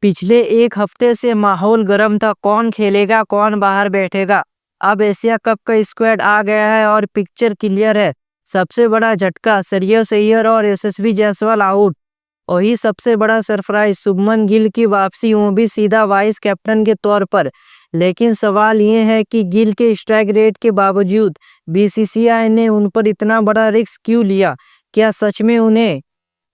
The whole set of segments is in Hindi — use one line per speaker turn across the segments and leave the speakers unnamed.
पिछले एक हफ्ते से माहौल गर्म था, कौन खेलेगा कौन बाहर बैठेगा। अब एशिया कप का स्क्वाड आ गया है और पिक्चर क्लियर है। सबसे बड़ा झटका, श्रेयस अय्यर और यशस्वी जायसवाल आउट। वही सबसे बड़ा सरप्राइज, शुभमन गिल की वापसी, वो भी सीधा वाइस कैप्टन के तौर पर। लेकिन सवाल ये है कि गिल के स्ट्राइक रेट के बावजूद बीसीसीआई ने उन पर इतना बड़ा रिस्क क्यों लिया। क्या सच में उन्हें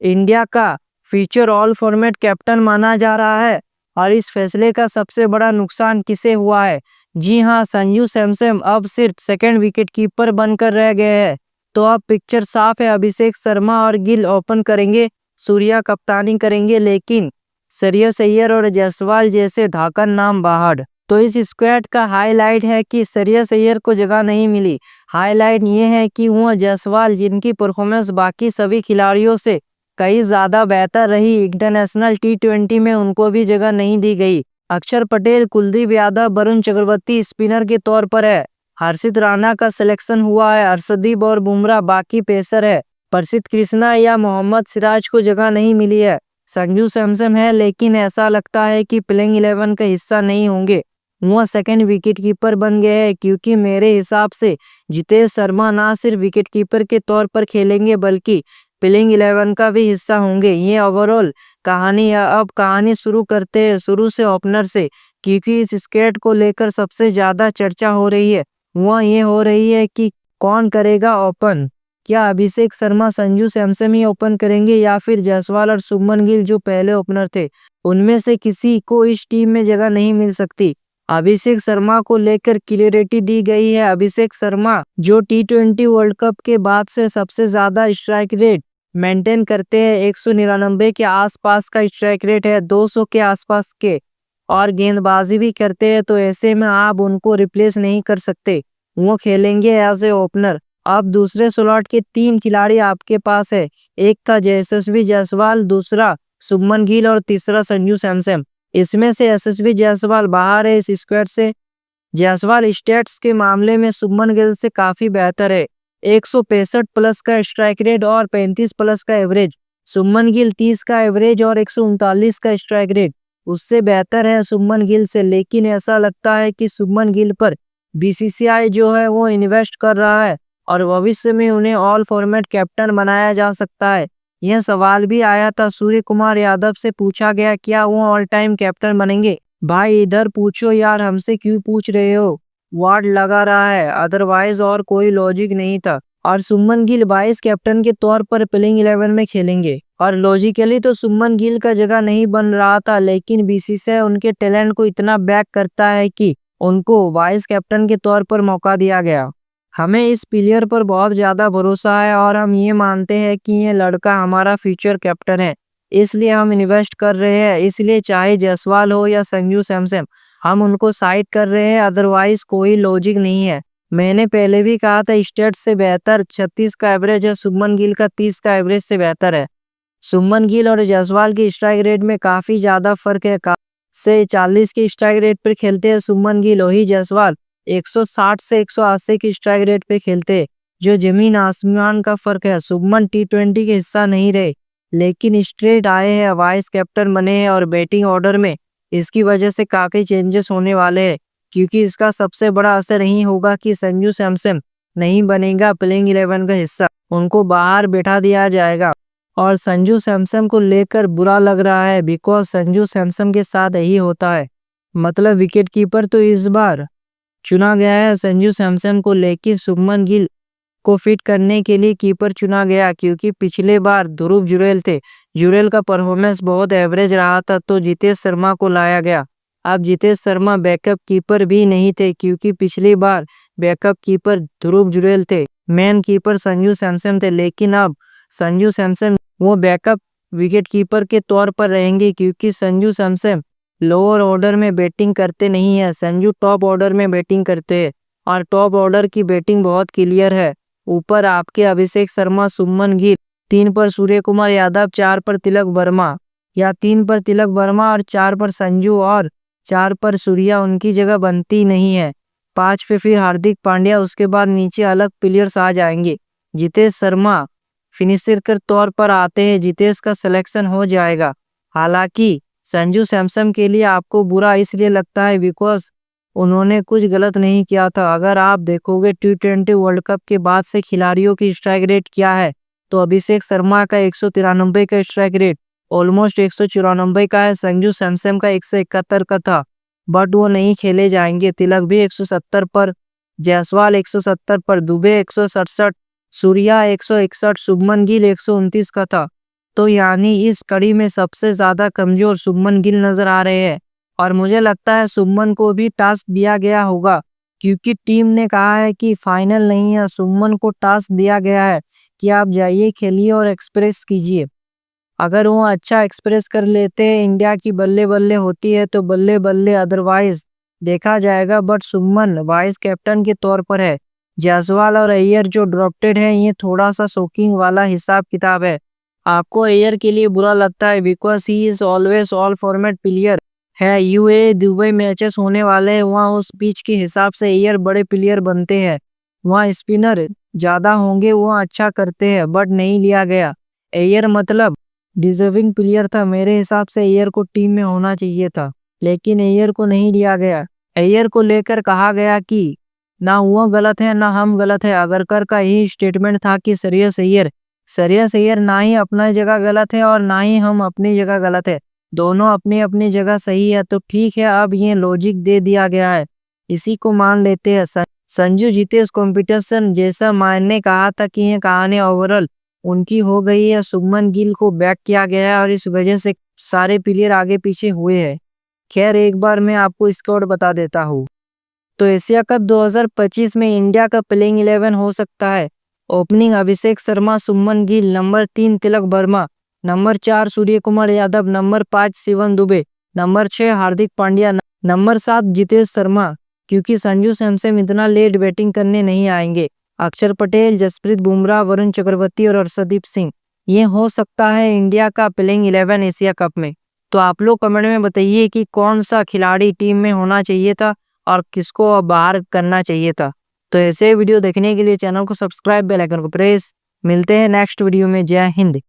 इंडिया का फ्यूचर ऑल फॉर्मेट कैप्टन माना जा रहा है? और इस फैसले का सबसे बड़ा नुकसान किसे हुआ है? जी हाँ, संजू सैमसन अब सिर्फ सेकंड विकेट कीपर बनकर रह गए हैं। तो अब पिक्चर साफ है, अभिषेक शर्मा और गिल ओपन करेंगे, सूर्या कप्तानी करेंगे, लेकिन श्रेयस अय्यर और जायसवाल जैसे धाकड़ नाम बाहर। तो इस स्क्वाड का हाईलाइट है कि श्रेयस अय्यर को जगह नहीं मिली। हाईलाइट ये है कि वो जायसवाल, जिनकी परफॉर्मेंस बाकी सभी खिलाड़ियों से कई ज्यादा बेहतर रही, इंटरनेशनल टी20 में उनको भी जगह नहीं दी गई। अक्षर पटेल, कुलदीप यादव, वरुण चक्रवर्ती स्पिनर के तौर पर है। हर्षित राणा का सिलेक्शन हुआ है। अर्शदीप और बुमराह बाकी पेसर है। प्रसिद्ध कृष्णा या मोहम्मद सिराज को जगह नहीं मिली है। संजू सैमसन है, लेकिन ऐसा लगता है कि प्लेइंग 11 का हिस्सा नहीं होंगे। वो सेकंड विकेट कीपर बन गए हैं, क्योंकि मेरे हिसाब से जितेश शर्मा ना सिर्फ विकेट कीपर के तौर पर खेलेंगे बल्कि प्लेइंग 11 का भी हिस्सा होंगे। ये ओवरऑल कहानी है। अब कहानी शुरू करते हैं शुरू से, ओपनर से, क्योंकि इस स्क्वाड को लेकर सबसे ज्यादा चर्चा हो रही है। वो ये हो रही है कि कौन करेगा ओपन। क्या अभिषेक शर्मा, संजू सैमसन ही ओपन करेंगे या फिर जायसवाल और शुभमन गिल जो पहले ओपनर थे, उनमें से किसी को इस टीम में जगह नहीं मिल सकती। अभिषेक शर्मा को लेकर क्लियरिटी दी गई है। अभिषेक शर्मा जो टी20 वर्ल्ड कप के बाद से सबसे ज्यादा स्ट्राइक रेट मेंटेन करते हैं, 199 के आसपास का स्ट्राइक रेट है, 200 के आसपास के, और गेंदबाजी भी करते हैं। तो ऐसे में आप उनको रिप्लेस नहीं कर सकते, वो खेलेंगे एज ए ओपनर। अब दूसरे स्लॉट के 3 खिलाड़ी आपके पास है। एक था यशस्वी जायसवाल, दूसरा शुभमन गिल और तीसरा संजू सैमसन। इसमें से यशस्वी जायसवाल बाहर है इस स्क्वाड से। जायसवाल स्टैट्स के मामले में शुभमन गिल से काफी बेहतर है, 165 प्लस का स्ट्राइक रेट और 35 प्लस का एवरेज। शुभमन गिल 30 का एवरेज और 139 का स्ट्राइक रेट, उससे बेहतर है शुभमन गिल से। लेकिन ऐसा लगता है कि शुभमन गिल पर बीसीसीआई जो है वो इन्वेस्ट कर रहा है और भविष्य में उन्हें ऑल फॉर्मेट कैप्टन बनाया जा सकता है। यह सवाल भी आया था, सूर्य कुमार यादव से पूछा गया क्या वो ऑल टाइम कैप्टन बनेंगे। भाई इधर पूछो यार, हमसे क्यों पूछ रहे हो? वार्ड लगा रहा है, अदरवाइज और कोई लॉजिक नहीं था। और शुभमन गिल वाइस कैप्टन के तौर पर प्लेइंग 11 में खेलेंगे, और लॉजिकली तो शुभमन गिल का जगह नहीं बन रहा था, लेकिन बीसीसीआई उनके टैलेंट को इतना बैक करता है कि उनको वाइस कैप्टन के तौर पर मौका दिया गया। हमें इस प्लेयर पर बहुत ज़्यादा भरोसा है और हम ये मानते हैं कि ये लड़का हमारा फ्यूचर कैप्टन है, इसलिए हम इन्वेस्ट कर रहे हैं। इसलिए चाहे जायसवाल हो या संजू सैमसन, हम उनको साइड कर रहे हैं, अदरवाइज कोई लॉजिक नहीं है। मैंने पहले भी कहा था स्टेट से बेहतर 36 का एवरेज है, शुभमन गिल का 30 का एवरेज से बेहतर है। शुभमन गिल और जायसवाल की स्ट्राइक रेट में काफ़ी ज़्यादा फर्क है। से 40 के स्ट्राइक रेट पर खेलते हैं शुभमन गिल, वही जायसवाल 160 से 180 की स्ट्राइक रेट पे खेलते हैं, जो जमीन आसमान का फर्क है। शुभमन टी20 के हिस्सा नहीं रहे, लेकिन स्ट्रेट आए हैं, वाइस कैप्टन बने हैं, और बैटिंग ऑर्डर में इसकी वजह से काफ़ी चेंजेस होने वाले हैं, क्योंकि इसका सबसे बड़ा असर यही होगा कि संजू सैमसन नहीं बनेगा प्लेइंग 11 का हिस्सा, उनको बाहर बैठा दिया जाएगा। और संजू सैमसन को लेकर बुरा लग रहा है, बिकॉज संजू सैमसन के साथ यही होता है। मतलब विकेट कीपर तो इस बार चुना गया है संजू सैमसन को, लेकिन शुभमन गिल को फिट करने के लिए कीपर चुना गया, क्योंकि पिछले बार ध्रुव जुरैल थे। जुरैल का परफॉर्मेंस बहुत एवरेज रहा था, तो जितेश शर्मा को लाया गया। अब जितेश शर्मा बैकअप कीपर भी नहीं थे, क्योंकि पिछली बार बैकअप कीपर ध्रुव जुरैल थे, मेन कीपर संजू सैमसन थे। लेकिन अब संजू सैमसन वो बैकअप विकेट कीपर के तौर पर रहेंगे, क्योंकि संजू सैमसन लोअर ऑर्डर में बैटिंग करते नहीं है, संजू टॉप ऑर्डर में बैटिंग करते हैं, और टॉप ऑर्डर की बैटिंग बहुत क्लियर है। ऊपर आपके अभिषेक शर्मा, शुभमन गिल, 3 पर सूर्य कुमार यादव, 4 पर तिलक वर्मा, या 3 पर तिलक वर्मा और 4 पर संजू और 4 पर सूर्या, उनकी जगह बनती नहीं है। 5 पे फिर हार्दिक पांड्या, उसके बाद नीचे अलग प्लेयर्स आ जाएंगे। जितेश शर्मा फिनिशर के तौर पर आते हैं, जितेश का सिलेक्शन हो जाएगा। हालांकि संजू सैमसन के लिए आपको बुरा इसलिए लगता है बिकॉज उन्होंने कुछ गलत नहीं किया था। अगर आप देखोगे T20 वर्ल्ड कप के बाद से खिलाड़ियों की स्ट्राइक रेट क्या है, तो अभिषेक शर्मा का 193 का स्ट्राइक रेट ऑलमोस्ट 194 का है। संजू सैमसन का 171 का था, बट वो नहीं खेले जाएंगे। तिलक भी 170 पर, जायसवाल 170 पर, दुबे 167, सूर्या 161, शुभमन गिल 129 का था। तो यानी इस कड़ी में सबसे ज्यादा कमजोर शुभमन गिल नजर आ रहे हैं और मुझे लगता है शुभमन को भी टास्क दिया गया होगा क्योंकि टीम ने कहा है कि फाइनल नहीं है। शुभमन को टास्क दिया गया है कि आप जाइए, खेलिए और एक्सप्रेस कीजिए। अगर वो अच्छा एक्सप्रेस कर लेते हैं, इंडिया की बल्ले बल्ले होती है तो बल्ले बल्ले, अदरवाइज देखा जाएगा। बट शुभमन वाइस कैप्टन के तौर पर है। जायसवाल और अय्यर जो ड्रॉप्टेड है, ये थोड़ा सा शॉकिंग वाला हिसाब किताब है। आपको अय्यर के लिए बुरा लगता है because he is always all format player है। यूए दुबई मैचेस होने वाले हैं, वहाँ उस पिच के हिसाब से अय्यर बड़े प्लेयर बनते हैं। वहाँ स्पिनर ज्यादा होंगे, वो अच्छा करते हैं, बट नहीं लिया गया। अय्यर मतलब डिजर्विंग प्लेयर था। मेरे हिसाब से अय्यर को टीम में होना चाहिए था, लेकिन अय्यर को नहीं लिया गया। अय्यर को लेकर कहा गया कि ना वो गलत है ना हम गलत है। अगरकर का यही स्टेटमेंट था कि श्रेयस अय्यर ना ही अपना जगह गलत है और ना ही हम अपनी जगह गलत है, दोनों अपनी अपनी जगह सही है। तो ठीक है, अब ये लॉजिक दे दिया गया है, इसी को मान लेते हैं। संजू जीते इस कंपटीशन जैसा मैंने कहा था कि ये कहानी ओवरऑल उनकी हो गई है। शुभमन गिल को बैक किया गया है और इस वजह से सारे प्लेयर आगे पीछे हुए हैं। खैर, एक बार मैं आपको स्कोर बता देता हूँ। तो एशिया कप 2025 में इंडिया का प्लेइंग 11 हो सकता है। Opening Abhishek Sharma, Shubman Gill, number 3 Tilak Varma, number 4 Surya Kumar Yadav, number 5 Shivam Dubey, number 6 Hardik Pandya, number 7 Jitesh Sharma, क्योंकि संजू सैमसन इतना लेट बैटिंग करने नहीं आएंगे। अक्षर पटेल, जसप्रीत बुमराह, वरुण चक्रवर्ती और अर्शदीप सिंह, ये हो सकता है इंडिया का प्लेइंग 11 एशिया कप में। तो आप लोग कमेंट में बताइए कि कौन सा खिलाड़ी टीम में होना चाहिए था और किसको बाहर करना चाहिए था। तो ऐसे वीडियो देखने के लिए चैनल को सब्सक्राइब, बेल आइकन को प्रेस। मिलते हैं नेक्स्ट वीडियो में। जय हिंद।